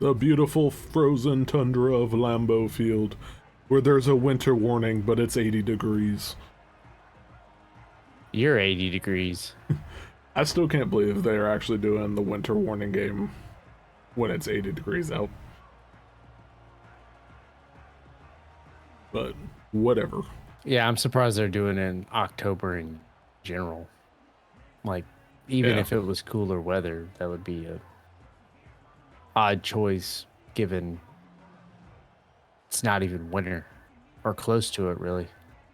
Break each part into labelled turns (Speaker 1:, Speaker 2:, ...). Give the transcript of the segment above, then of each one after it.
Speaker 1: The beautiful frozen tundra of Lambeau Field, where there's a winter warning, but it's 80 degrees.
Speaker 2: You're 80 degrees.
Speaker 1: I still can't believe they're actually doing the winter warning game when it's 80 degrees out. But whatever.
Speaker 2: Yeah, I'm surprised they're doing it in October in general. Like, even if it was cooler weather, that would be a odd choice given it's not even winter or close to it, really.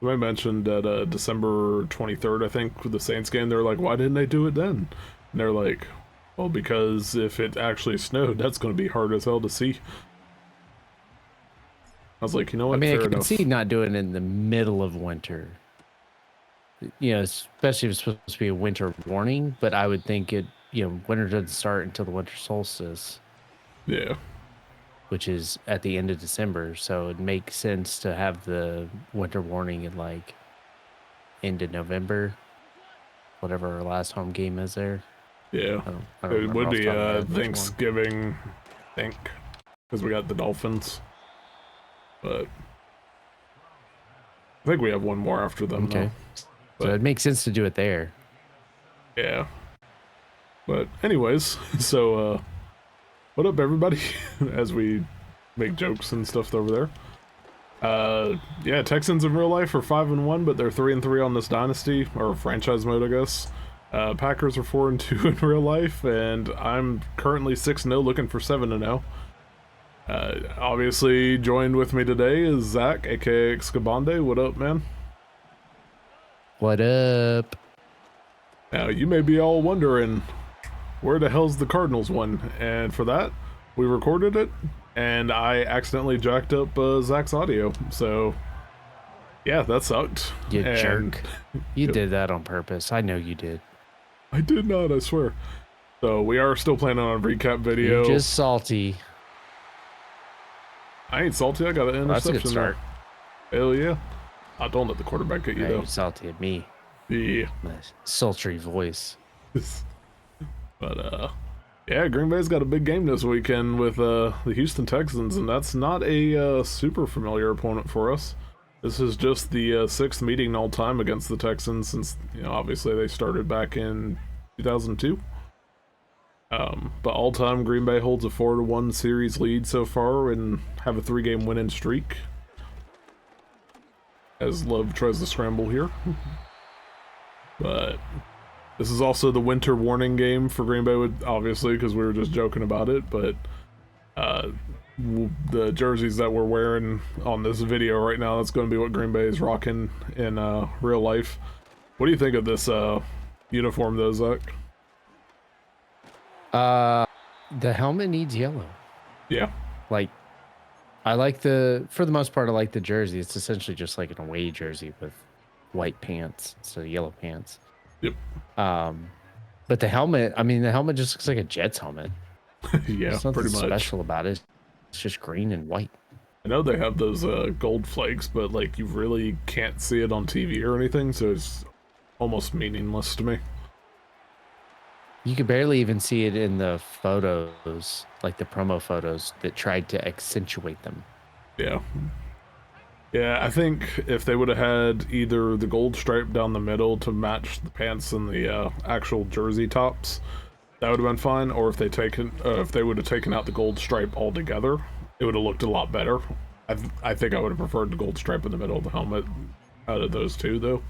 Speaker 1: I mentioned that December 23rd, I think, for the Saints game, they're like, why didn't they do it then? And they're like, well, because if it actually snowed, that's going to be hard as hell to see. I was like, you know what?
Speaker 2: I mean,
Speaker 1: Fair
Speaker 2: I can
Speaker 1: enough.
Speaker 2: see not doing it in the middle of winter. You know, especially if it's supposed to be a winter warning, but I would think winter doesn't start until the winter solstice.
Speaker 1: Yeah.
Speaker 2: Which is at the end of December, so it makes sense to have the winter warning in like end of November, whatever our last home game is there.
Speaker 1: Yeah.
Speaker 2: I don't
Speaker 1: It would be
Speaker 2: Thanksgiving,
Speaker 1: I think, because we got the Dolphins. But I think we have one more after them,
Speaker 2: okay.
Speaker 1: But,
Speaker 2: so it makes sense to do it there.
Speaker 1: Yeah. But anyways, so what up, everybody? As we make jokes and stuff over there. Yeah, Texans in real life are 5-1, but they're 3-3 on this dynasty or franchise mode, I guess. Packers are 4-2 in real life, and I'm currently 6-0, looking for 7-0. Obviously, joined with me today is Zach, aka Excabandai. What up, man?
Speaker 2: What up?
Speaker 1: Now, you may be all wondering, where the hell's the Cardinals one? And for that, we recorded it, and I accidentally jacked up Zach's audio. So, yeah, that sucked.
Speaker 2: You jerk. You did that on purpose. I know you did.
Speaker 1: I did not, I swear. So, we are still planning on a recap video.
Speaker 2: You're just salty.
Speaker 1: I ain't salty. I got an interception.
Speaker 2: That's a good start.
Speaker 1: Hell yeah. I don't let the quarterback get you, though.
Speaker 2: You're salty at me.
Speaker 1: Yeah.
Speaker 2: My sultry voice.
Speaker 1: But, yeah, Green Bay's got a big game this weekend with the Houston Texans, and that's not a super familiar opponent for us. This is just the 6th meeting all time against the Texans since, obviously they started back in 2002. But all time, Green Bay holds a 4-1 series lead so far and have a 3-game winning streak. As Love tries to scramble here. But this is also the winter warning game for Green Bay, obviously, because we were just joking about it. But the jerseys that we're wearing on this video right now, that's going to be what Green Bay is rocking in real life. What do you think of this uniform, though, Zach?
Speaker 2: The helmet needs yellow.
Speaker 1: Yeah.
Speaker 2: Like, for the most part, I like the jersey. It's essentially just like an away jersey with white pants instead of yellow pants.
Speaker 1: Yep.
Speaker 2: But the helmet just looks like a Jets helmet.
Speaker 1: Yeah,
Speaker 2: There's nothing
Speaker 1: pretty much
Speaker 2: special about it. It's just green and white.
Speaker 1: I know they have those gold flakes, but like you really can't see it on TV or anything, so it's almost meaningless to me.
Speaker 2: You could barely even see it in the photos, like the promo photos that tried to accentuate them.
Speaker 1: Yeah. Yeah, I think if they would have had either the gold stripe down the middle to match the pants and the actual jersey tops, that would have been fine. Or if they would have taken out the gold stripe altogether, it would have looked a lot better. I think I would have preferred the gold stripe in the middle of the helmet out of those two, though.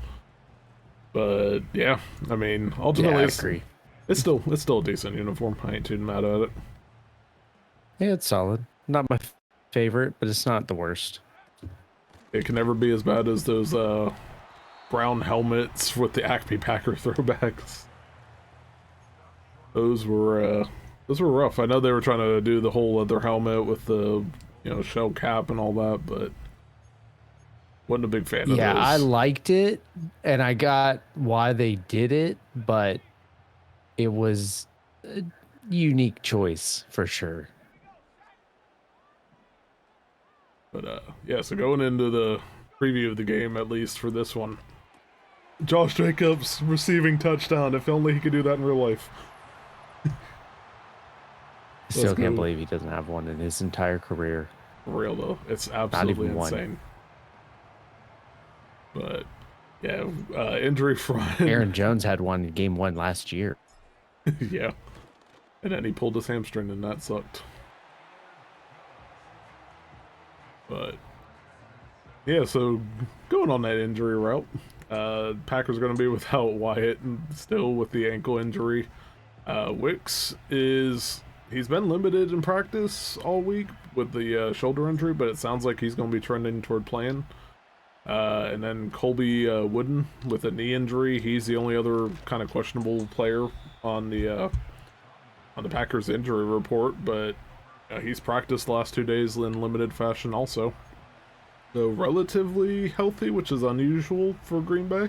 Speaker 1: But yeah, I mean, ultimately,
Speaker 2: I agree.
Speaker 1: It's still a decent uniform. I ain't too mad at it.
Speaker 2: Yeah, it's solid. Not my favorite, but it's not the worst.
Speaker 1: It can never be as bad as those brown helmets with the Acme Packer throwbacks. Those were rough. I know they were trying to do the whole leather helmet with the shell cap and all that, but wasn't a big fan of those.
Speaker 2: Yeah, I liked it, and I got why they did it, but it was a unique choice for sure.
Speaker 1: But yeah, so going into the preview of the game, at least for this one, Josh Jacobs receiving touchdown. If only he could do that in real life.
Speaker 2: still can't believe he doesn't have one in his entire career.
Speaker 1: For real though, it's absolutely insane.
Speaker 2: One.
Speaker 1: But yeah, injury front.
Speaker 2: Aaron Jones had one in game 1 last year.
Speaker 1: Yeah, and then he pulled his hamstring, and that sucked. But yeah, so going on that injury route, Packers are going to be without Wyatt and still with the ankle injury. Wicks he's been limited in practice all week with the shoulder injury, but it sounds like he's going to be trending toward playing. And then Colby Wooden with a knee injury. He's the only other kind of questionable player on the Packers injury report, but he's practiced the last 2 days in limited fashion also. So relatively healthy, which is unusual for Green Bay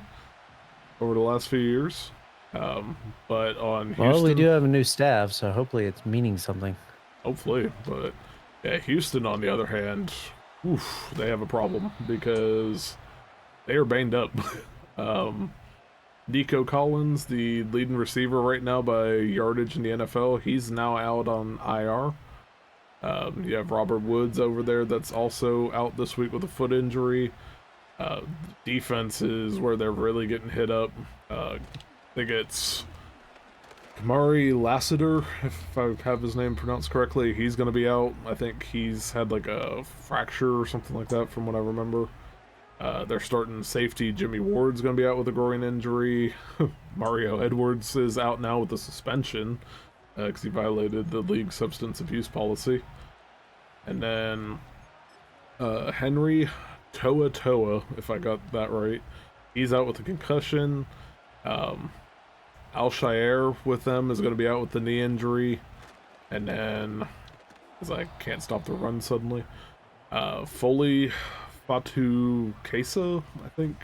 Speaker 1: over the last few years. But on Houston,
Speaker 2: well, we do have a new staff, so hopefully it's meaning something.
Speaker 1: Hopefully, but yeah, Houston on the other hand, they have a problem because they are banged up. Nico Collins, the leading receiver right now by yardage in the NFL, he's now out on IR. You have Robert Woods over there that's also out this week with a foot injury. Defense is where they're really getting hit up. I think it's Kamari Lassiter, if I have his name pronounced correctly. He's going to be out. I think he's had like a fracture or something like that from what I remember. They're starting safety. Jimmy Ward's going to be out with a groin injury. Mario Edwards is out now with a suspension because he violated the league substance abuse policy. And then Henry Toa, if I got that right, he's out with a concussion. Al-Shaair with them is going to be out with the knee injury. And then, because I can't stop the run suddenly, Foley Fatu Kesa, I think.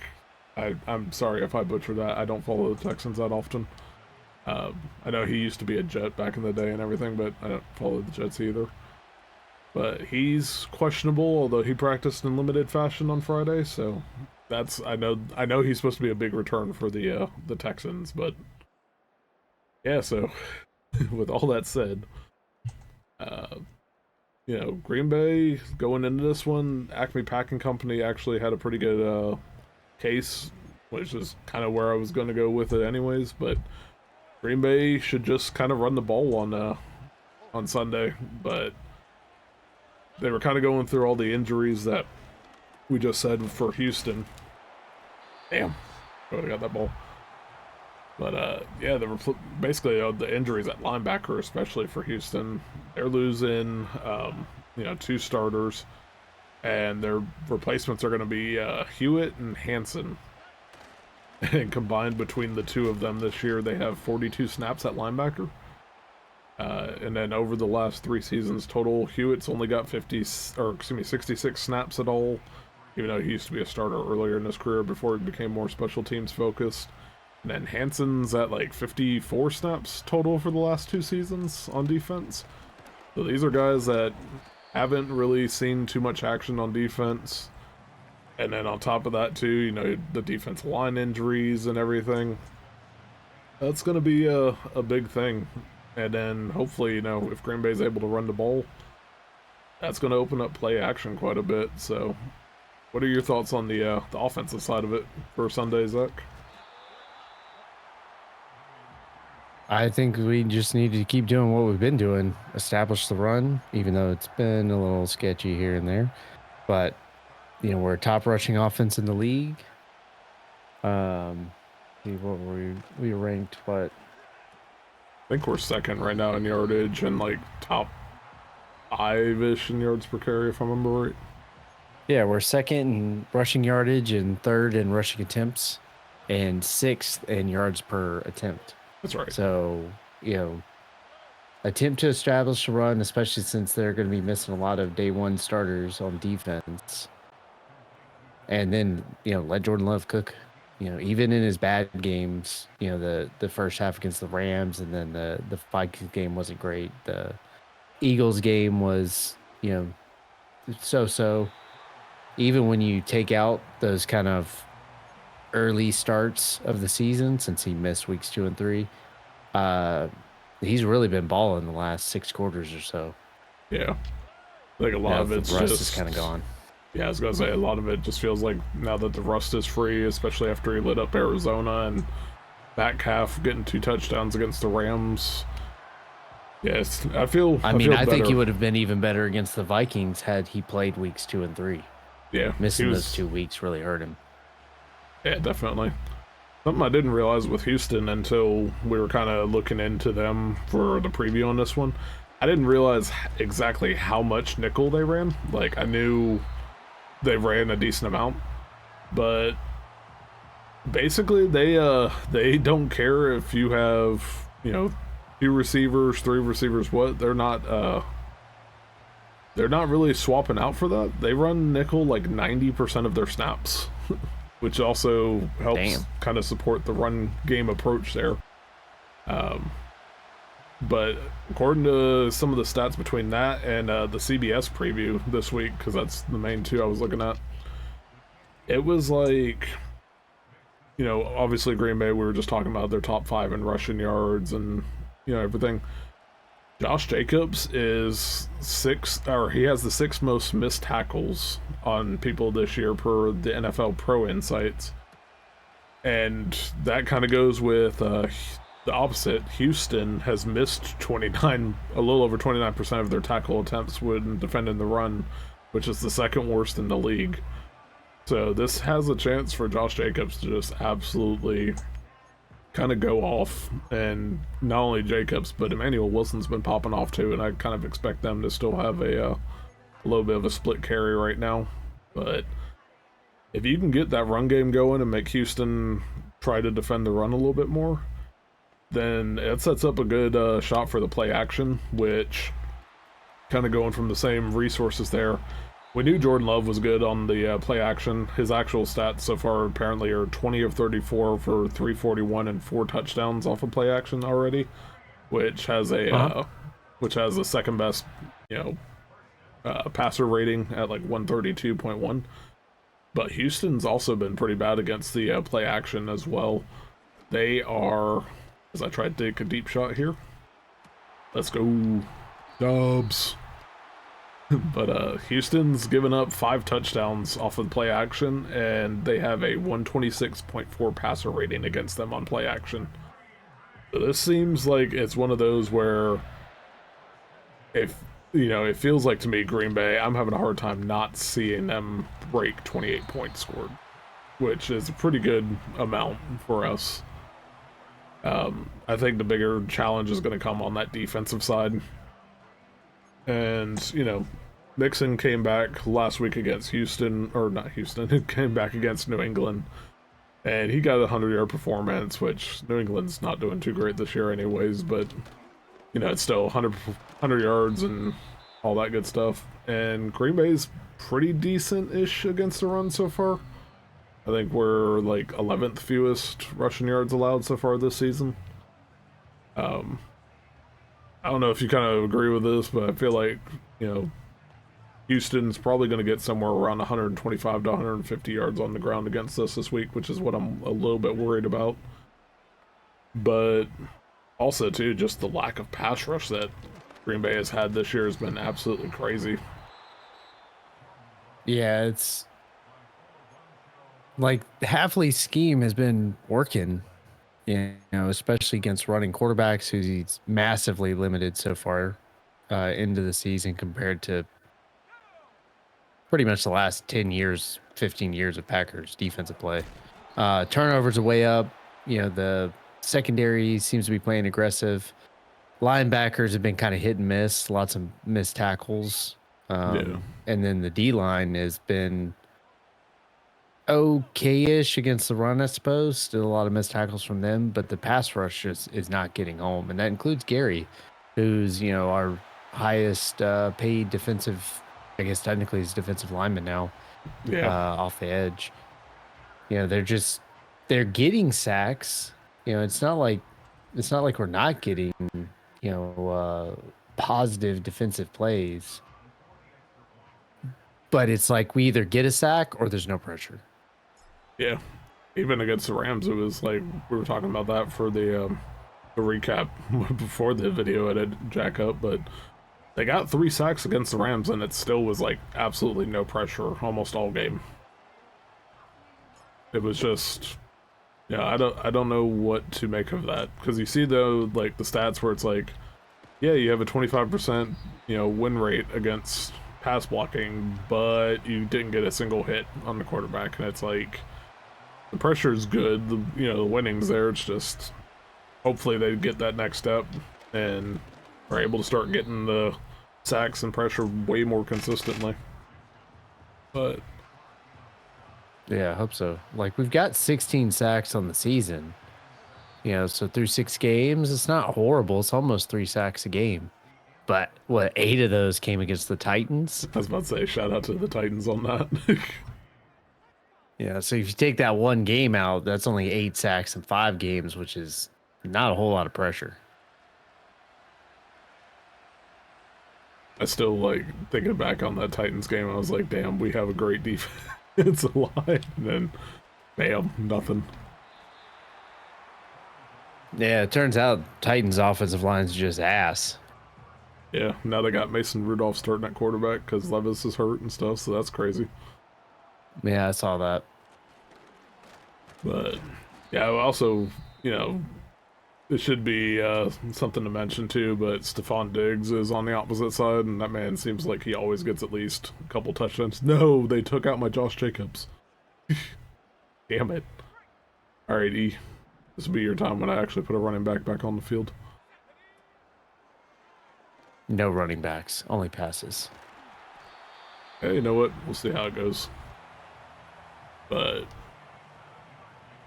Speaker 1: I'm sorry if I butchered that. I don't follow the Texans that often. I know he used to be a Jet back in the day and everything, but I don't follow the Jets either. But he's questionable, although he practiced in limited fashion on Friday, so that's I know he's supposed to be a big return for the Texans, but yeah, so with all that said, Green Bay going into this one, Acme Packing Company actually had a pretty good case, which is kind of where I was going to go with it anyways, but Green Bay should just kind of run the ball on Sunday, but they were kind of going through all the injuries that we just said for Houston. Damn, I would have got that ball. But yeah, basically the injuries at linebacker, especially for Houston. They're losing, 2 starters, and their replacements are going to be Hewitt and Hansen. And combined between the two of them this year, they have 42 snaps at linebacker. And then over the last 3 seasons total, Hewitt's only got 66 snaps at all, even though he used to be a starter earlier in his career before he became more special teams focused. And then Hansen's at like 54 snaps total for the last 2 seasons on defense. So these are guys that haven't really seen too much action on defense. And then on top of that too, the defensive line injuries and everything. That's going to be a big thing. And then hopefully, if Green Bay's able to run the ball, that's going to open up play action quite a bit. So what are your thoughts on the offensive side of it for Sunday, Zach?
Speaker 2: I think we just need to keep doing what we've been doing. Establish the run, even though it's been a little sketchy here and there. But, we're a top rushing offense in the league. What were we ranked, what?
Speaker 1: I think we're second right now in yardage and like top 5-ish in yards per carry, if I remember right.
Speaker 2: Yeah, we're second in rushing yardage and third in rushing attempts and 6th in yards per attempt.
Speaker 1: That's right.
Speaker 2: So, attempt to establish a run, especially since they're going to be missing a lot of day 1 starters on defense. And then, let Jordan Love cook. Even in his bad games, the first half against the Rams and then the Vikings game wasn't great. The Eagles game was, so-so. Even when you take out those kind of early starts of the season, since he missed weeks 2 and 3, He's really been balling the last 6 quarters or so.
Speaker 1: Yeah. Like a lot
Speaker 2: Now
Speaker 1: of
Speaker 2: the
Speaker 1: it's
Speaker 2: rust
Speaker 1: just
Speaker 2: is kind of gone.
Speaker 1: Yeah, I was gonna say a lot of it just feels like now that the rust is free, especially after he lit up Arizona and back half getting 2 touchdowns against the Rams. Yes, I feel
Speaker 2: I
Speaker 1: feel
Speaker 2: think
Speaker 1: better.
Speaker 2: he would have been even better against the Vikings had he played weeks 2 and 3.
Speaker 1: Yeah,
Speaker 2: Missing those 2 weeks really hurt him.
Speaker 1: Yeah, definitely. Something I didn't realize with Houston until we were kind of looking into them for the preview on this one. I didn't realize exactly how much nickel they ran. Like, I knew they ran a decent amount, but basically they don't care if you have, 2 receivers, 3 receivers, what. They're not really swapping out for that. They run nickel like 90% of their snaps, which also helps kind of support the run game approach there. But according to some of the stats between that and the CBS preview this week, because that's the main 2 I was looking at, it was like, obviously Green Bay, we were just talking about their top 5 in rushing yards and, everything. Josh Jacobs is he has the 6th most missed tackles on people this year per the NFL Pro Insights. And that kind of goes with the opposite. Houston has missed a little over 29% of their tackle attempts when defending the run, which is the 2nd worst in the league. So this has a chance for Josh Jacobs to just absolutely kind of go off, and not only Jacobs, but Emmanuel Wilson's been popping off too, and I kind of expect them to still have a little bit of a split carry right now. But if you can get that run game going and make Houston try to defend the run a little bit more, then it sets up a good shot for the play action, which kind of going from the same resources there. We knew Jordan Love was good on the play action. His actual stats so far apparently are 20 of 34 for 341 and 4 touchdowns off of play action already, which has a 2nd best, passer rating at like 132.1. But Houston's also been pretty bad against the play action as well. They are, as I try to take a deep shot here. Let's go, Dubs. But Houston's given up 5 touchdowns off of play action, and they have a 126.4 passer rating against them on play action. So this seems like it's one of those where, if it feels like to me, Green Bay, I'm having a hard time not seeing them break 28 points scored, which is a pretty good amount for us. I think the bigger challenge is going to come on that defensive side. And, Mixon came back last week against Houston, or not Houston, he came back against New England, and he got a 100-yard performance, which New England's not doing too great this year anyways, but, it's still 100 yards and all that good stuff. And Green Bay's pretty decent-ish against the run so far. I think we're like 11th fewest rushing yards allowed so far this season. I don't know if you kind of agree with this, but I feel like, Houston's probably going to get somewhere around 125 to 150 yards on the ground against us this week, which is what I'm a little bit worried about. But also, too, just the lack of pass rush that Green Bay has had this year has been absolutely crazy.
Speaker 2: Yeah, it's like the Hafley's scheme has been working, especially against running quarterbacks, who he's massively limited so far into the season compared to pretty much the last 10 years, 15 years of Packers defensive play. Turnovers are way up. The secondary seems to be playing aggressive. Linebackers have been kind of hit and miss, lots of missed tackles. And then the D-line has been okay-ish against the run, I suppose. Still a lot of missed tackles from them, but the pass rush is not getting home. And that includes Gary, who's, our highest paid defensive, I guess technically he's defensive lineman now, off the edge. They're getting sacks. It's not like we're not getting, positive defensive plays. But it's like we either get a sack or there's no pressure.
Speaker 1: Yeah. Even against the Rams, it was like we were talking about that for the the recap before the video edit jack up, but they got 3 sacks against the Rams, and it still was like absolutely no pressure almost all game. It was just, yeah, I don't know what to make of that, because you see though like the stats where it's like, yeah, you have a 25% win rate against pass blocking, but you didn't get a single hit on the quarterback, and it's like the pressure is good, the winning's there. It's just hopefully they get that next step and are able to start getting the sacks and pressure way more consistently. But
Speaker 2: yeah, I hope so. Like, we've got 16 sacks on the season, so through 6 games, it's not horrible. It's almost 3 sacks a game. But what, 8 of those came against the Titans?
Speaker 1: I was about to say, shout out to the Titans on that.
Speaker 2: Yeah, so if you take that one game out, that's only 8 sacks in 5 games, which is not a whole lot of pressure.
Speaker 1: I still like thinking back on that Titans game. I was like, damn, we have a great defense line, and then bam, nothing.
Speaker 2: Yeah, it turns out Titans' offensive line's just ass.
Speaker 1: Yeah, now they got Mason Rudolph starting at quarterback because Levis is hurt and stuff, so that's crazy.
Speaker 2: Yeah, I saw that.
Speaker 1: But yeah, also, it should be something to mention too, but Stephon Diggs is on the opposite side, and that man seems like he always gets at least a couple touchdowns. No, they took out my Josh Jacobs. Damn it. Alright, E. This will be your time when I actually put a running back on the field.
Speaker 2: No running backs, only passes.
Speaker 1: Hey, you know what? We'll see how it goes. But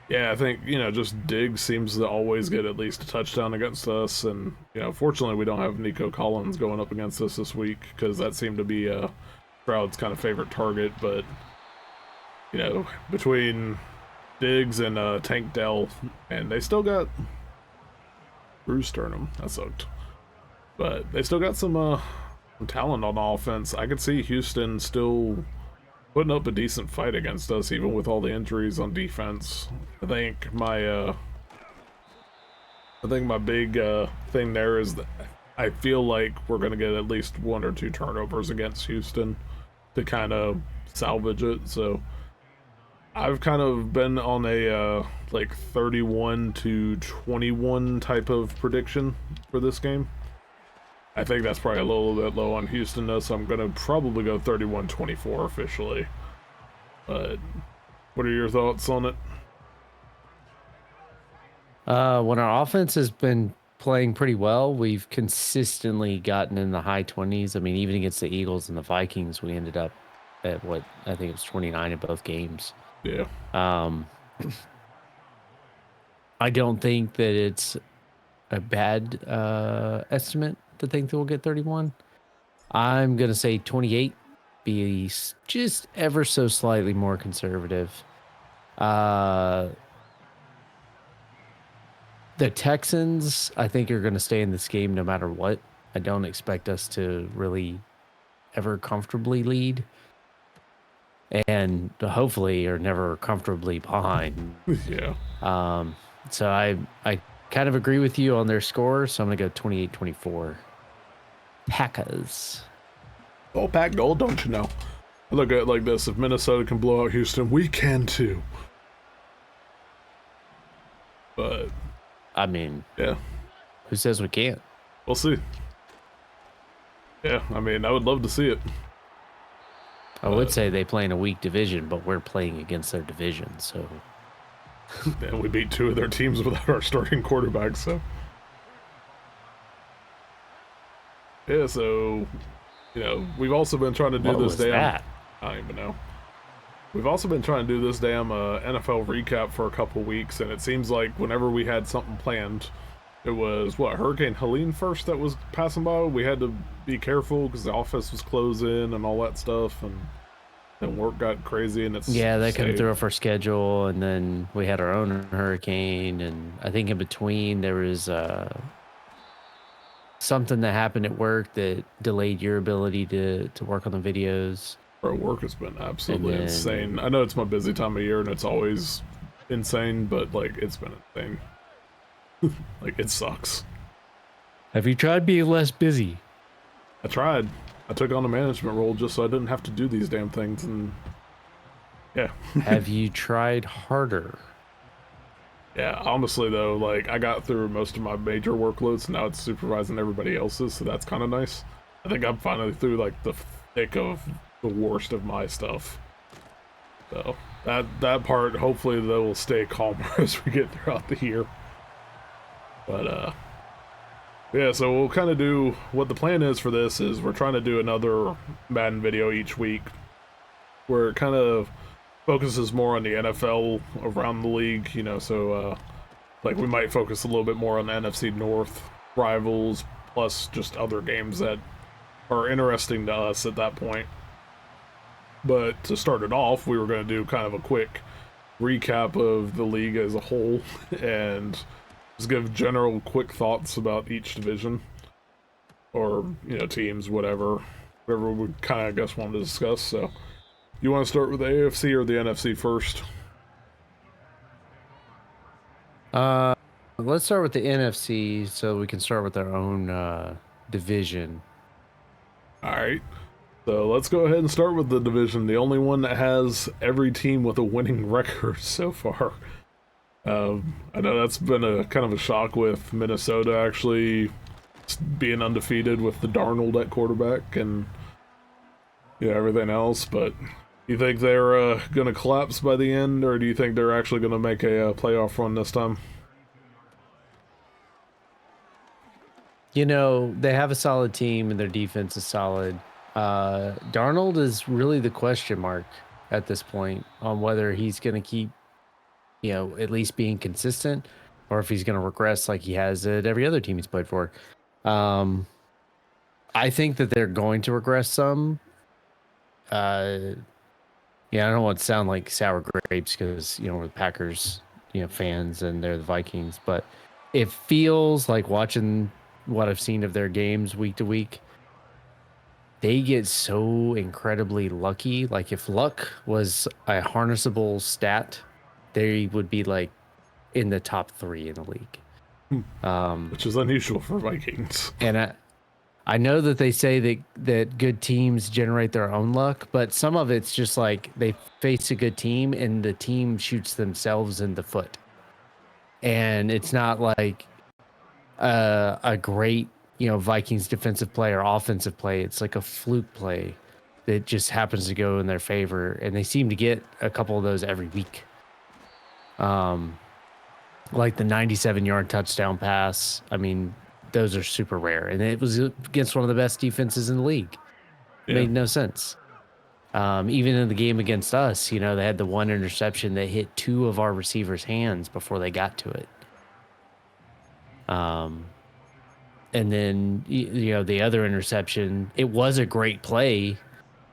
Speaker 1: yeah, I think, just Diggs seems to always get at least a touchdown against us, and, fortunately we don't have Nico Collins going up against us this week, because that seemed to be Stroud's kind of favorite target, but, between Diggs and Tank Dell, and they still got Bruce Sternum, that sucked, but they still got some talent on offense. I could see Houston still putting up a decent fight against us, even with all the injuries on defense. I think my big thing there is that I feel like we're gonna get at least 1 or 2 turnovers against Houston to kind of salvage it. So I've kind of been on a like 31-21 type of prediction for this game. I think that's probably a little bit low on Houston though, so I'm going to probably go 31-24 officially. But what are your thoughts on it?
Speaker 2: When our offense has been playing pretty well, we've consistently gotten in the high 20s. I mean, even against the Eagles and the Vikings, we ended up at what, I think it was 29 in both games.
Speaker 1: Yeah.
Speaker 2: I don't think that it's a bad estimate to think that we'll get 31. I'm going to say 28, be just ever so slightly more conservative. The Texans, I think, are going to stay in this game no matter what. I don't expect us to really ever comfortably lead. And hopefully are never comfortably behind.
Speaker 1: Yeah.
Speaker 2: So I kind of agree with you on their score, so I'm going to go 28-24. Packers.
Speaker 1: Oh, pack gold, don't you know? I look at it like this. If Minnesota can blow out Houston, we can too. But
Speaker 2: I mean,
Speaker 1: yeah.
Speaker 2: Who says we can't?
Speaker 1: We'll see. Yeah, I mean, I would love to see it.
Speaker 2: I would say they play in a weak division, but we're playing against their division, so.
Speaker 1: And we beat 2 of their teams without our starting quarterback, so. Yeah, so, we've also been trying to do this damn.
Speaker 2: That?
Speaker 1: I don't even know. We've also been trying to do this damn NFL recap for a couple weeks, and it seems like whenever we had something planned, it was, Hurricane Helene first that was passing by? We had to be careful because the office was closing and all that stuff, and then work got crazy, and it's...
Speaker 2: Yeah, that kind of threw off our schedule, and then we had our own hurricane, and I think in between there was something that happened at work that delayed your ability to work on the videos.
Speaker 1: Bro, work has been absolutely insane. I know it's my busy time of year, and it's always insane, but, like, it's been insane. Like, it sucks.
Speaker 2: Have you tried being less busy?
Speaker 1: I tried. I took on a management role just so I didn't have to do these damn things, and yeah.
Speaker 2: Have you tried harder?
Speaker 1: Yeah, honestly though, like, I got through most of my major workloads, now it's supervising everybody else's, so that's kind of nice. I think I'm finally through, like, the thick of the worst of my stuff. So, that part, hopefully, they will stay calmer as we get throughout the year. But, yeah, so we'll kind of do, what the plan is for this is we're trying to do another Madden video each week, where it kind of focuses more on the NFL around the league, you know, so, like, we might focus a little bit more on the NFC North rivals, plus just other games that are interesting to us at that point. But to start it off, we were going to do kind of a quick recap of the league as a whole, and just give general quick thoughts about each division, or, you know, teams, whatever we kind of, I guess, wanted to discuss, so... You want to start with the AFC or the NFC first?
Speaker 2: Let's start with the NFC so we can start with our own division.
Speaker 1: Alright. So let's go ahead and start with the division, the only one that has every team with a winning record so far. I know that's been a kind of a shock with Minnesota actually being undefeated with the Darnold at quarterback and, you know, everything else, but... You think they're going to collapse by the end, or do you think they're actually going to make a playoff run this time?
Speaker 2: You know, they have a solid team and their defense is solid. Darnold is really the question mark at this point on whether he's going to keep, you know, at least being consistent, or if he's going to regress like he has at every other team he's played for. I think that they're going to regress some. Yeah, I don't want to sound like sour grapes because, you know, we're the Packers, you know, fans and they're the Vikings, but it feels like watching what I've seen of their games week to week, they get so incredibly lucky. Like if luck was a harnessable stat, they would be like in the top 3 in the league.
Speaker 1: Which is unusual for Vikings.
Speaker 2: And I know that they say that good teams generate their own luck, but some of it's just like they face a good team and the team shoots themselves in the foot. And it's not like a great, you know, Vikings defensive play or offensive play. It's like a fluke play that just happens to go in their favor. And they seem to get a couple of those every week. Like the 97-yard touchdown pass. I mean, those are super rare, and it was against one of the best defenses in the league. It made no sense. Even in the game against us, you know, they had the one interception that hit 2 of our receivers' hands before they got to it. And then, you know, the other interception, it was a great play.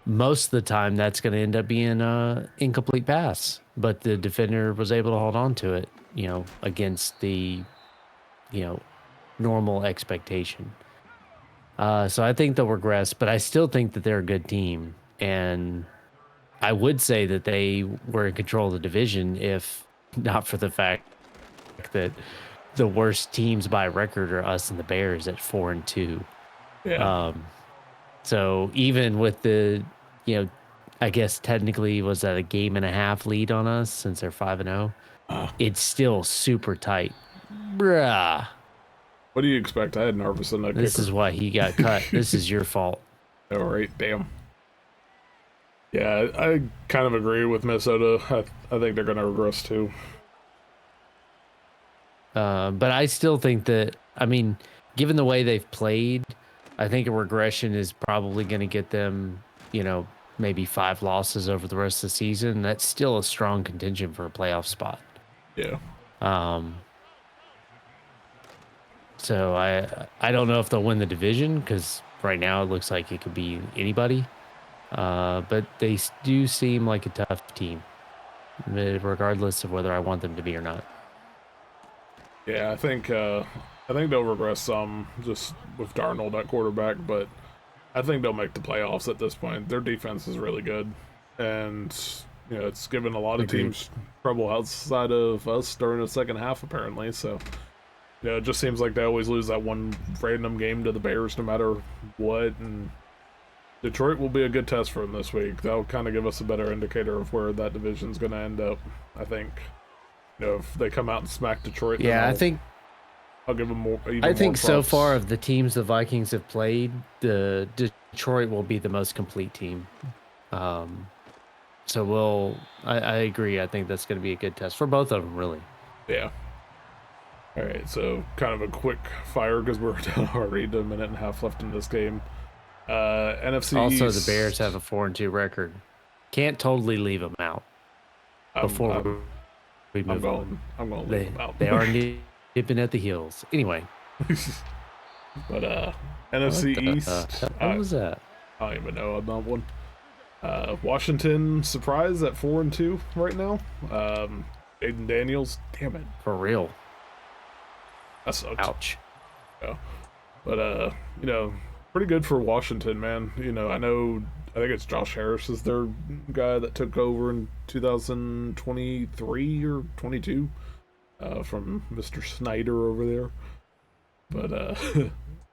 Speaker 2: Most of the time, that's going to end up being an incomplete pass, but the defender was able to hold on to it, you know, against the, you know, normal expectation. So I think they'll regress, but I still think that they're a good team. And I would say that they were in control of the division if not for the fact that the worst teams by record are us and the Bears at 4-2.
Speaker 1: Yeah.
Speaker 2: So even with the, you know, I guess technically was that a game and a half lead on us since they're 5-0. It's still super tight. Bruh.
Speaker 1: What do you expect? I had Narvis in that
Speaker 2: This
Speaker 1: kicker.
Speaker 2: is why he got cut. This is your fault.
Speaker 1: All right, damn. Yeah, I kind of agree with Minnesota. I think they're going to regress too.
Speaker 2: But I still think that, I mean, given the way they've played, I think a regression is probably going to get them, you know, maybe 5 losses over the rest of the season. That's still a strong contention for a playoff spot.
Speaker 1: Yeah.
Speaker 2: So I don't know if they'll win the division because right now it looks like it could be anybody. But they do seem like a tough team, regardless of whether I want them to be or not.
Speaker 1: Yeah, I think they'll regress some just with Darnold at quarterback, but I think they'll make the playoffs at this point. Their defense is really good, and you know it's given a lot of teams trouble outside of us during the second half apparently. So it just seems like they always lose that one random game to the Bears no matter what, and Detroit will be a good test for them this week. That'll kind of give us a better indicator of where that division's going to end up, I think. If they come out and smack Detroit,
Speaker 2: yeah, I think
Speaker 1: I'll give them more.
Speaker 2: I think so far of the teams the Vikings have played, the Detroit will be the most complete team. So I agree. I think that's going to be a good test for both of them, really.
Speaker 1: Yeah. All right, so kind of a quick fire because we're down already to a minute and a half left in this game. NFC
Speaker 2: also,
Speaker 1: East,
Speaker 2: the Bears have a 4-2 record. Can't totally leave them out before we move on.
Speaker 1: I'm going to leave them out.
Speaker 2: They are nipping at the heels. Anyway.
Speaker 1: But NFC East.
Speaker 2: What was that?
Speaker 1: I don't even know about one. Washington surprise at 4-2 right now. Aiden Daniels, damn it.
Speaker 2: For real.
Speaker 1: That sucks.
Speaker 2: Ouch.
Speaker 1: Yeah. But pretty good for Washington, man. I think it's Josh Harris is their guy that took over in 2023 or 22 from Mr. Snyder over there. But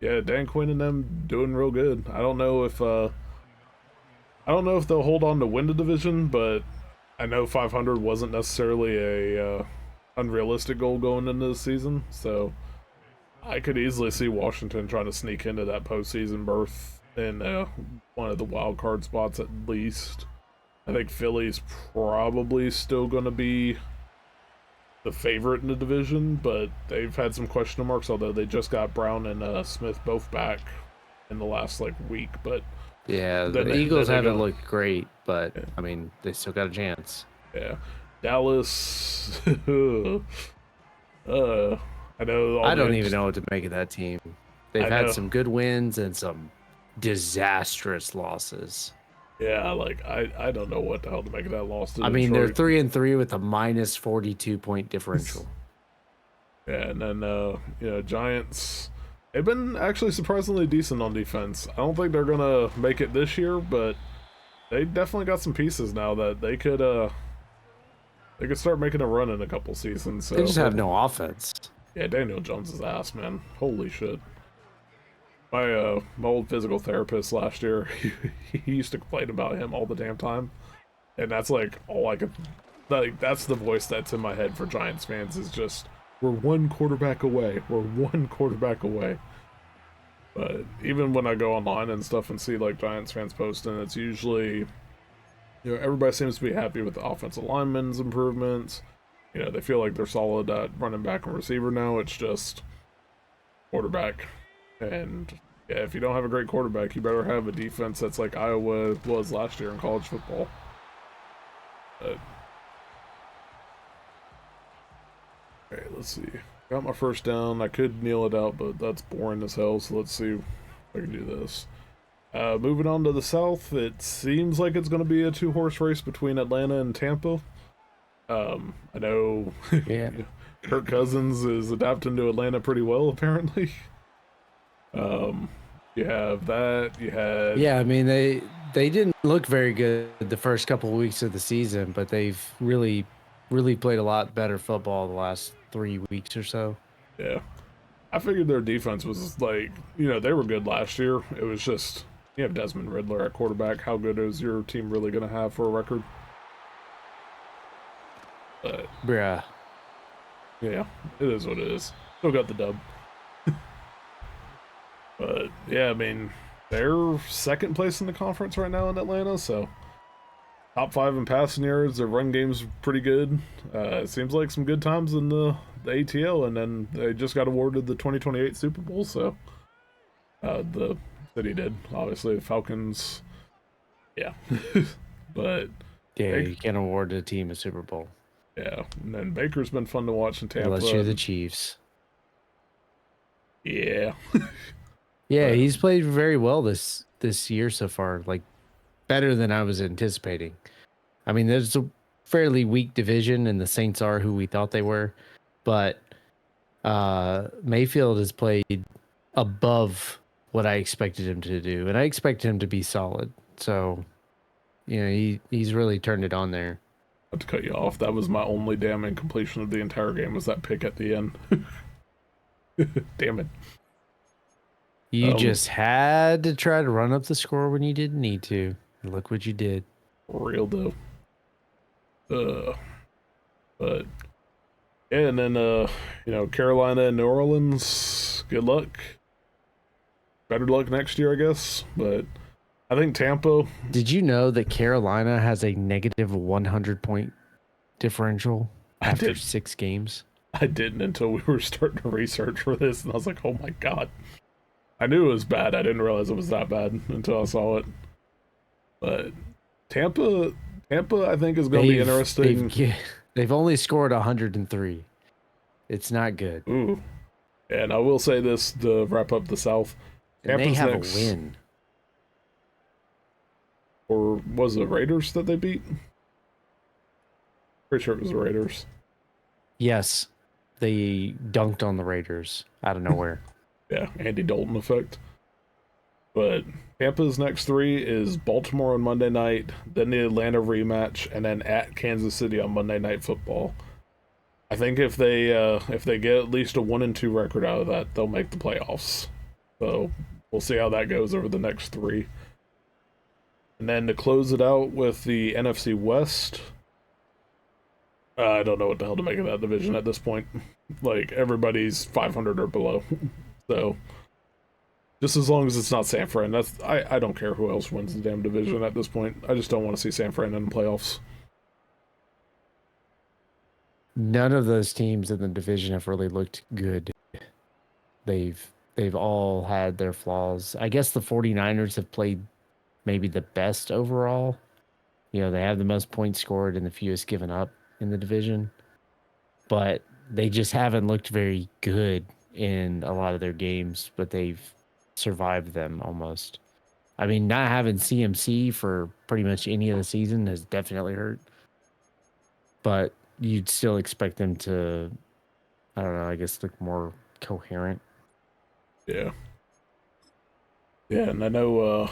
Speaker 1: yeah, Dan Quinn and them doing real good. I don't know if they'll hold on to win the division, but I know 500 wasn't necessarily a unrealistic goal going into the season, so I could easily see Washington trying to sneak into that postseason berth in one of the wild card spots at least. I think Philly's probably still going to be the favorite in the division, but they've had some question marks, although they just got Brown and Smith both back in the last week. But
Speaker 2: yeah, the Eagles haven't looked great, but yeah. I mean, they still got a chance.
Speaker 1: Yeah, Dallas. I know.
Speaker 2: I don't even know what to make of that team. They've had some good wins and some disastrous losses.
Speaker 1: Yeah, I don't know what the hell to make of that loss to
Speaker 2: Detroit. Mean, they're 3-3 with a minus 42 point differential.
Speaker 1: Yeah, and then Giants. They've been actually surprisingly decent on defense. I don't think they're gonna make it this year, but they definitely got some pieces now that they could start making a run in a couple seasons. So.
Speaker 2: They just have no offense.
Speaker 1: Yeah, Daniel Jones' ass, man. Holy shit. My old physical therapist last year, he used to complain about him all the damn time. And that's all I could... that's the voice that's in my head for Giants fans is just, we're one quarterback away. We're one quarterback away. But even when I go online and stuff and see Giants fans posting, it's usually... everybody seems to be happy with the offensive linemen's improvements. They feel like they're solid at running back and receiver now. It's just quarterback. And yeah, if you don't have a great quarterback, you better have a defense that's like Iowa was last year in college football. But, okay, let's see. Got my first down. I could kneel it out, but that's boring as hell. So let's see if I can do this. Moving on to the South, it seems like it's going to be a 2-horse race between Atlanta and Tampa. I know
Speaker 2: yeah.
Speaker 1: Kirk Cousins is adapting to Atlanta pretty well, apparently. You have that. You had...
Speaker 2: Yeah, I mean, they didn't look very good the first couple of weeks of the season, but they've really played a lot better football the last 3 weeks or so.
Speaker 1: Yeah. I figured their defense was they were good last year. It was just, you have Desmond Riddler at quarterback. How good is your team really going to have for a record? But,
Speaker 2: bruh.
Speaker 1: Yeah, it is what it is. Still got the dub. But, yeah, I mean, they're second place in the conference right now in Atlanta, so top 5 in passing yards. Their run game's pretty good. It seems like some good times in the ATL, and then they just got awarded the 2028 Super Bowl, so the city did. Obviously, the Falcons, yeah. But
Speaker 2: yeah, you can't award a team a Super Bowl.
Speaker 1: Yeah, and then Baker's been fun to watch in Tampa.
Speaker 2: Unless you're the Chiefs.
Speaker 1: Yeah.
Speaker 2: Yeah, he's played very well this year so far, better than I was anticipating. I mean, there's a fairly weak division, and the Saints are who we thought they were, but Mayfield has played above what I expected him to do, and I expect him to be solid. So, he's really turned it on there.
Speaker 1: Not to cut you off, that was my only damn incompletion of the entire game, was that pick at the end. Damn it.
Speaker 2: You just had to try to run up the score when you didn't need to. Look what you did.
Speaker 1: Real though. But yeah, and then Carolina and New Orleans, good luck. Better luck next year, I guess. But I think Tampa.
Speaker 2: Did you know that Carolina has a negative 100 point differential after 6 games?
Speaker 1: I didn't until we were starting to research for this, and I was like, oh my god. I knew it was bad. I didn't realize it was that bad until I saw it. But Tampa, I think, is going to be interesting.
Speaker 2: They've only scored 103. It's not good.
Speaker 1: Ooh. And I will say this to wrap up the South.
Speaker 2: And they have a win.
Speaker 1: Or was it Raiders that they beat? Pretty sure it was the Raiders.
Speaker 2: Yes. They dunked on the Raiders out of nowhere.
Speaker 1: Yeah, Andy Dalton effect. But Tampa's next 3 is Baltimore on Monday night, then the Atlanta rematch, and then at Kansas City on Monday Night Football. I think if they get at least a 1-2 record out of that, they'll make the playoffs. So we'll see how that goes over the next 3. And then to close it out with the NFC West, I don't know what the hell to make of that division at this point. Like, everybody's 500 or below. So just as long as it's not San Fran, I don't care who else wins the damn division at this point. I just don't want to see San Fran in the playoffs.
Speaker 2: None of those teams in the division have really looked good. They've all had their flaws. I guess the 49ers have played maybe the best overall. You know, they have the most points scored and the fewest given up in the division. But they just haven't looked very good in a lot of their games, but they've survived them almost. I mean, not having CMC for pretty much any of the season has definitely hurt. But you'd still expect them to, I don't know, I guess look more coherent.
Speaker 1: Yeah. Yeah, and I know,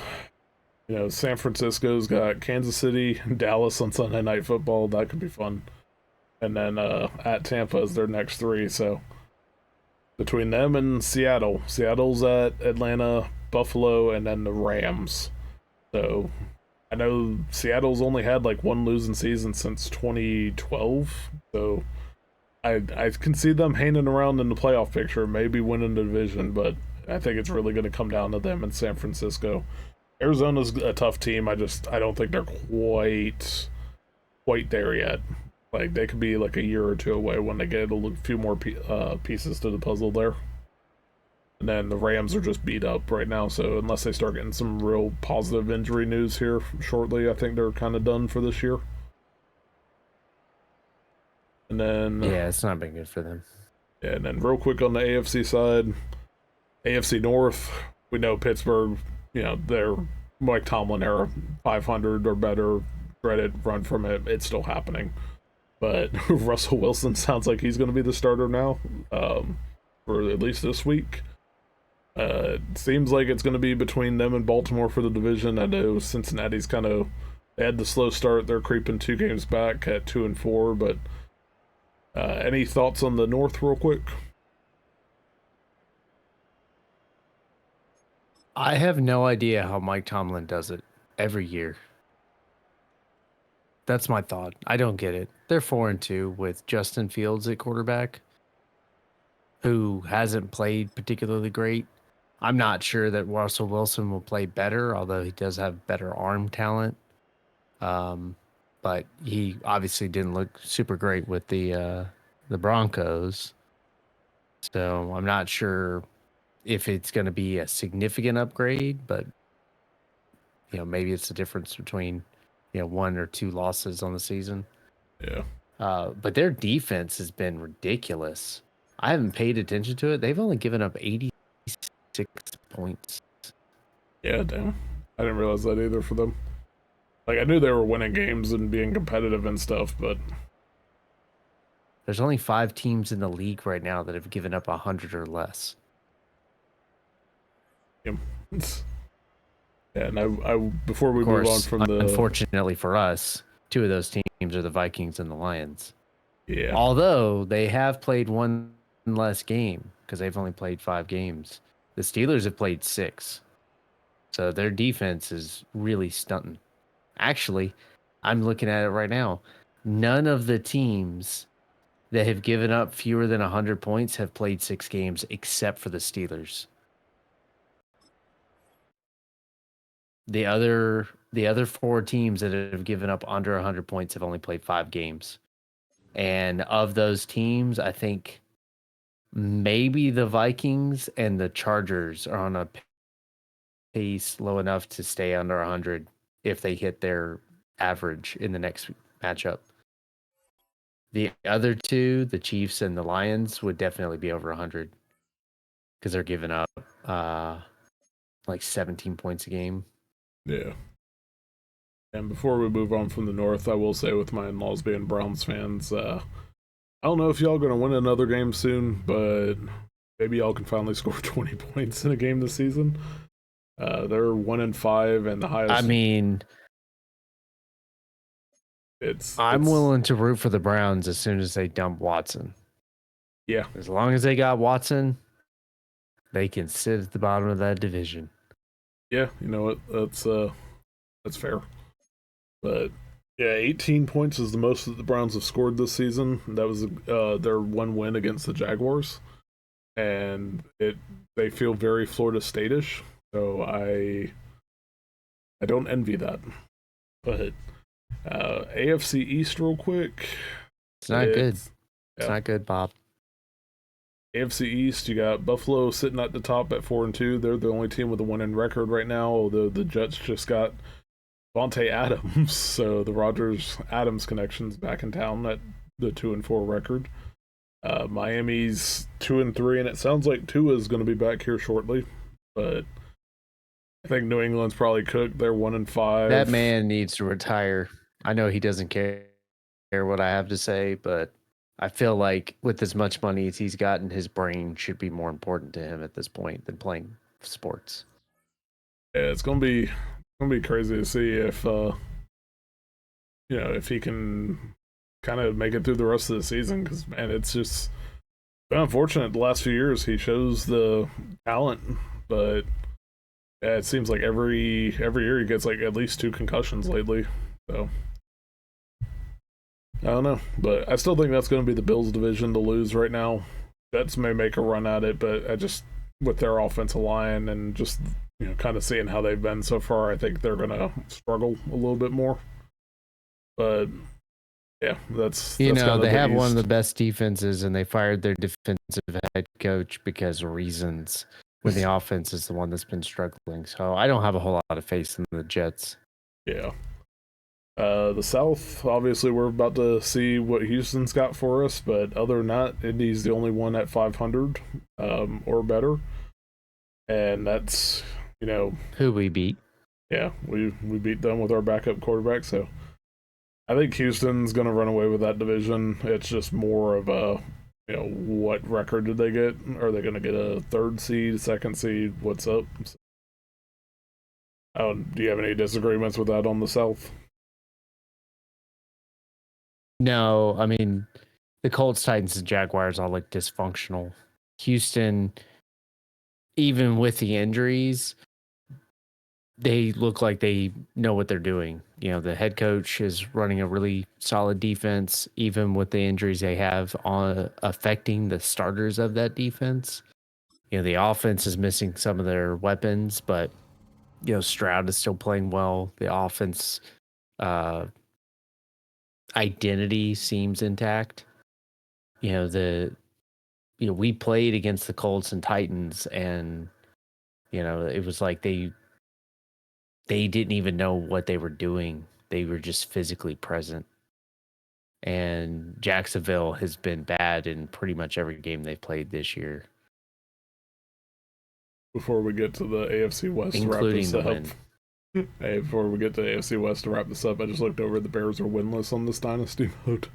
Speaker 1: San Francisco's got Kansas City, Dallas on Sunday Night Football. That could be fun. And then at Tampa is their next 3, so between them and Seattle. Seattle's at Atlanta, Buffalo, and then the Rams. So I know Seattle's only had like 1 losing season since 2012. So I can see them hanging around in the playoff picture, maybe winning the division, but I think it's really going to come down to them in San Francisco. Arizona's a tough team. I don't think they're quite there yet. Like, they could be like a year or 2 away when they get a few more pieces to the puzzle there. And then the Rams are just beat up right now, so unless they start getting some real positive injury news here shortly, I think they're kind of done for this year. And then...
Speaker 2: yeah, it's not been good for them.
Speaker 1: Yeah, and then real quick on the AFC side, AFC North, we know Pittsburgh, they're Mike Tomlin era, 500 or better, dread it, run from it, it's still happening. But Russell Wilson sounds like he's going to be the starter now, for at least this week. It seems like it's going to be between them and Baltimore for the division. I know Cincinnati's they had the slow start. They're creeping 2 games back at 2-4. But any thoughts on the North real quick?
Speaker 2: I have no idea how Mike Tomlin does it every year. That's my thought. I don't get it. They're 4-2 with Justin Fields at quarterback, who hasn't played particularly great. I'm not sure that Russell Wilson will play better, although he does have better arm talent. But he obviously didn't look super great with the Broncos. So I'm not sure if it's going to be a significant upgrade, but maybe it's the difference between 1 or 2 losses on the season.
Speaker 1: Yeah.
Speaker 2: But their defense has been ridiculous. I haven't paid attention to it. They've only given up 86 points.
Speaker 1: Yeah, damn. I didn't realize that either for them. Like, I knew they were winning games and being competitive and stuff, but...
Speaker 2: there's only 5 teams in the league right now that have given up 100 or less.
Speaker 1: Yeah, and I before we move on from the...
Speaker 2: unfortunately for us, 2 of those teams are the Vikings and the Lions.
Speaker 1: Yeah.
Speaker 2: Although they have played 1 less game. because they've only played 5 games. The Steelers have played 6. So their defense is really stunting. Actually, I'm looking at it right now. None of the teams that have given up fewer than 100 points have played 6 games except for the Steelers. The other 4 teams that have given up under 100 points have only played 5 games. And of those teams, I think maybe the Vikings and the Chargers are on a pace low enough to stay under 100 if they hit their average in the next matchup. The other 2, the Chiefs and the Lions, would definitely be over 100 because they're giving up like 17 points a game.
Speaker 1: Yeah. And before we move on from the North, I will say with my in-laws being Browns fans, I don't know if y'all going to win another game soon, but maybe y'all can finally score 20 points in a game this season. They're 1-5 and the highest.
Speaker 2: I mean, I'm willing to root for the Browns as soon as they dump Watson.
Speaker 1: Yeah.
Speaker 2: As long as they got Watson, they can sit at the bottom of that division.
Speaker 1: Yeah, you know what? That's fair. But yeah, 18 points is the most that the Browns have scored this season. That was their one win against the Jaguars, and they feel very Florida State-ish. So I don't envy that. But AFC East, real quick.
Speaker 2: It's not good. It's not good, Bob.
Speaker 1: AFC East, you got Buffalo sitting at the top at 4-2. They're the only team with a winning record right now. Although the Jets just got Vontae Adams, so the Rodgers-Adams connection's back in town at the 2-4 record. Miami's 2-3, and it sounds like Tua is going to be back here shortly. But I think New England's probably cooked. They're 1-5.
Speaker 2: That man needs to retire. I know he doesn't care what I have to say, but I feel like with as much money as he's gotten, his brain should be more important to him at this point than playing sports.
Speaker 1: Yeah, it's gonna be crazy to see if if he can kind of make it through the rest of the season, because man, it's just been unfortunate the last few years. He shows the talent, but yeah, it seems like every year he gets like at least 2 concussions lately. So I don't know, but I still think that's going to be the Bills' division to lose right now. Jets may make a run at it, but I just, with their offensive line and just kind of seeing how they've been so far, I think they're going to struggle a little bit more. But yeah, that's
Speaker 2: they have one of the best defenses, and they fired their defensive head coach because of reasons when the offense is the one that's been struggling. So I don't have a whole lot of faith in the Jets.
Speaker 1: Yeah. The South, obviously, we're about to see what Houston's got for us, but other than that, Indy's the only one at 500 or better, and that's
Speaker 2: who we beat.
Speaker 1: Yeah, we beat them with our backup quarterback, so I think Houston's going to run away with that division. It's just more of a what record did they get? Are they going to get a 3rd seed, 2nd seed? What's up? Do you have any disagreements with that on the South?
Speaker 2: No, I mean, the Colts, Titans, and Jaguars all look dysfunctional. Houston, even with the injuries, they look like they know what they're doing. The head coach is running a really solid defense, even with the injuries they have on affecting the starters of that defense. The offense is missing some of their weapons, but Stroud is still playing well. The offense identity seems intact. We played against the Colts and Titans, and it was like they didn't even know what they were doing. They were just physically present. And Jacksonville has been bad in pretty much every game they've played this year.
Speaker 1: Before we get to the AFC West,
Speaker 2: including the win.
Speaker 1: Hey, before we get to the AFC West to wrap this up, I just looked over. The Bears are winless on this dynasty mode.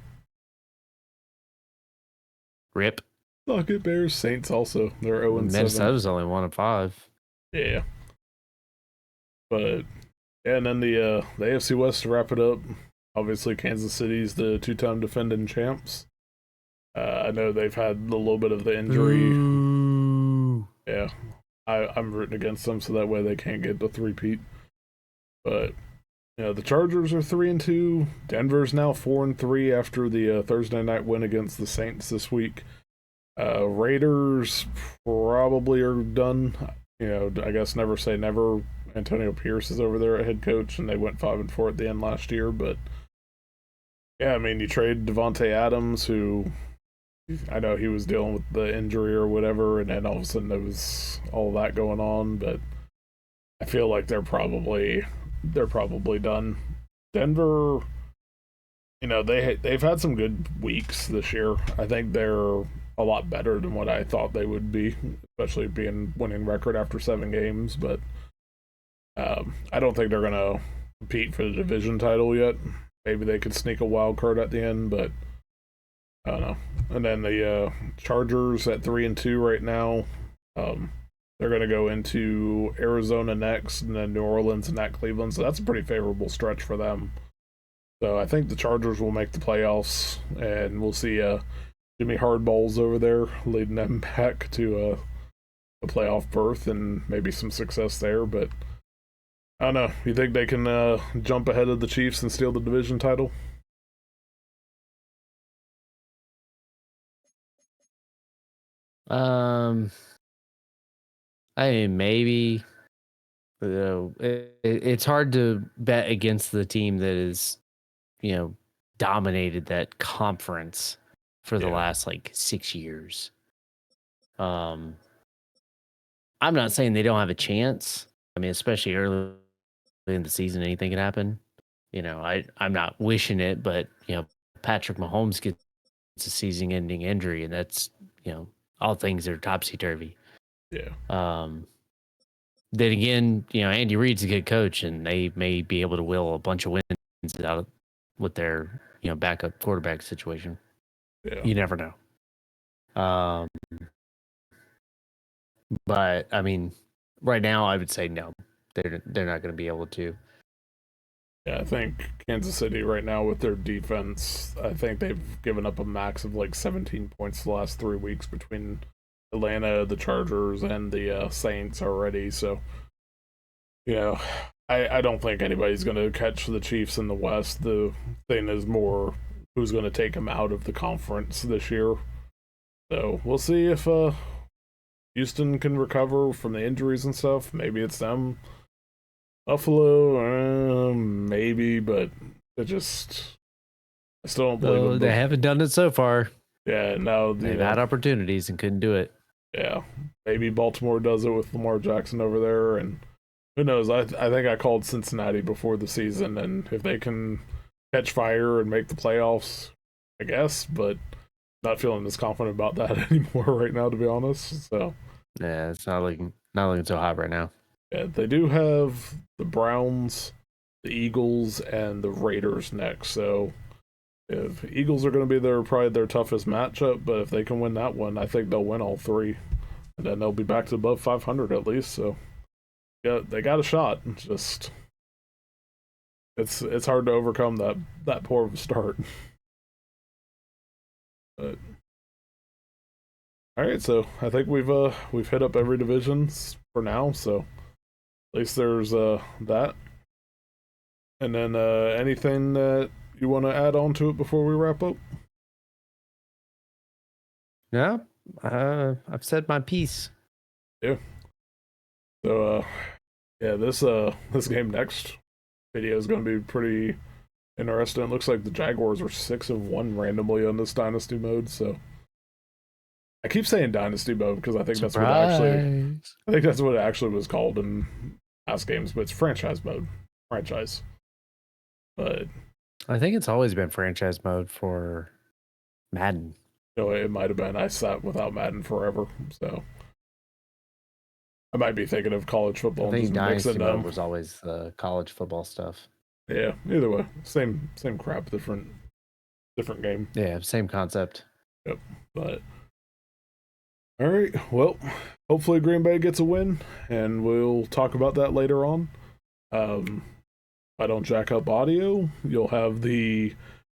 Speaker 2: Rip.
Speaker 1: Look at Bears. Saints also. They're 0-7.
Speaker 2: Minnesota's only 1-5.
Speaker 1: Yeah. But yeah, and then the AFC West to wrap it up. Obviously, Kansas City's the 2-time defending champs. I know they've had a little bit of the injury. I'm rooting against them so that way they can't get the three-peat. But the Chargers are 3-2. Denver's now 4-3 after the Thursday night win against the Saints this week. Raiders probably are done. I guess never say never. Antonio Pierce is over there at head coach, and they went 5-4 at the end last year. But yeah, I mean, you trade Devontae Adams, who I know he was dealing with the injury or whatever, and then all of a sudden there was all that going on. But I feel like they're probably done. Denver, they've had some good weeks this year. I think they're a lot better than what I thought they would be, especially being winning record after 7 games. But I don't think they're gonna compete for the division title yet. Maybe they could sneak a wild card at the end, but I don't know. And then the Chargers at 3-2 right now. They're going to go into Arizona next, and then New Orleans and at Cleveland. So that's a pretty favorable stretch for them. So I think the Chargers will make the playoffs, and we'll see Jimmy Hardballs over there leading them back to a playoff berth and maybe some success there. But I don't know. You think they can jump ahead of the Chiefs and steal the division title?
Speaker 2: I mean, maybe. It's hard to bet against the team that is, dominated that conference for the last 6 years. I'm not saying they don't have a chance. I mean, especially early in the season, anything can happen. I'm not wishing it, but Patrick Mahomes gets a season-ending injury, and that's all things are topsy-turvy.
Speaker 1: Yeah.
Speaker 2: Then again, Andy Reid's a good coach, and they may be able to will a bunch of wins out with their backup quarterback situation.
Speaker 1: Yeah.
Speaker 2: You never know. But I mean, right now, I would say no. They're not going to be able to.
Speaker 1: Yeah, I think Kansas City right now with their defense, I think they've given up a max of 17 points the last 3 weeks between Atlanta, the Chargers, and the Saints already. So, I don't think anybody's going to catch the Chiefs in the West. The thing is more who's going to take them out of the conference this year. So we'll see if Houston can recover from the injuries and stuff. Maybe it's them. Buffalo, maybe, but I still don't believe
Speaker 2: it. They haven't done it so far.
Speaker 1: Yeah, no.
Speaker 2: They've had opportunities and couldn't do it.
Speaker 1: Yeah, maybe Baltimore does it with Lamar Jackson over there, and who knows? I think I called Cincinnati before the season, and if they can catch fire and make the playoffs, I guess, but not feeling as confident about that anymore right now, to be honest. So
Speaker 2: yeah, it's not looking so hot right now.
Speaker 1: Yeah, they do have the Browns, the Eagles, and the Raiders next. So if Eagles are going to be probably their toughest matchup, but if they can win that one, I think they'll win all 3, and then they'll be back to above 500 at least. So yeah, they got a shot. It's hard to overcome that poor of a start. But all right, so I think we've hit up every division for now. So at least there's that. And then anything that you want to add on to it before we wrap up?
Speaker 2: No, I've said my piece.
Speaker 1: Yeah. So yeah, this game next video is going to be pretty interesting. It looks like the Jaguars are 6-1 randomly on this dynasty mode. So I keep saying dynasty mode because I think that's what it actually was called in past games, but it's franchise mode. But
Speaker 2: I think it's always been franchise mode for Madden.
Speaker 1: It might have been. I sat without Madden forever, so I might be thinking of college football.
Speaker 2: I think Dynasty mode was always college football stuff.
Speaker 1: Yeah, either way, same crap, different game.
Speaker 2: Yeah, same concept.
Speaker 1: Yep, but all right. Well, hopefully Green Bay gets a win, and we'll talk about that later on. If I don't jack up audio, you'll have the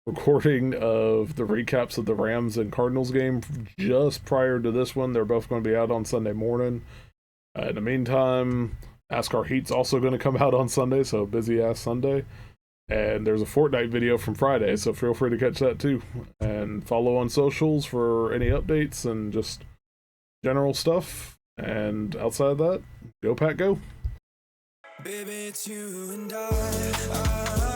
Speaker 1: recording of the recaps of the Rams and Cardinals game just prior to this one. They're both going to be out on Sunday morning. In the meantime, NASCAR Heat's also going to come out on Sunday, so busy ass Sunday. And there's a Fortnite video from Friday, so feel free to catch that too. And follow on socials for any updates and just general stuff. And outside of that, go Pack, go.
Speaker 3: Baby, it's you and I